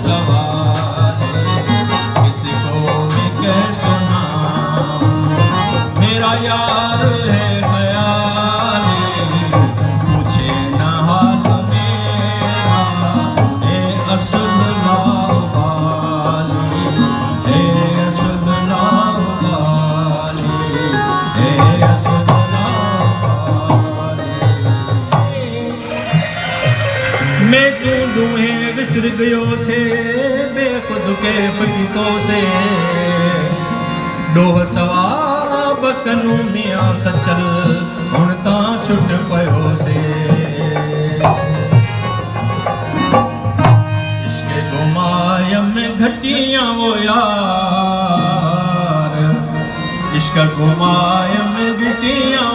सवाले, किसको मैं कह सुनाऊं। मेरा यार है ख्याली, पूछे न हाल मेरा। ए असद लावाली, ए असद लावाली, ए असद लावाली। मैं क्यों दूहे विसर गयो से, बेखुद के फकीतों से। डोह सवाब कनू मियां सचल, हुण तां छुट पयो से। इश्क़ गुमायम घटियां वो यार, इश्क़ गुमायम घटियां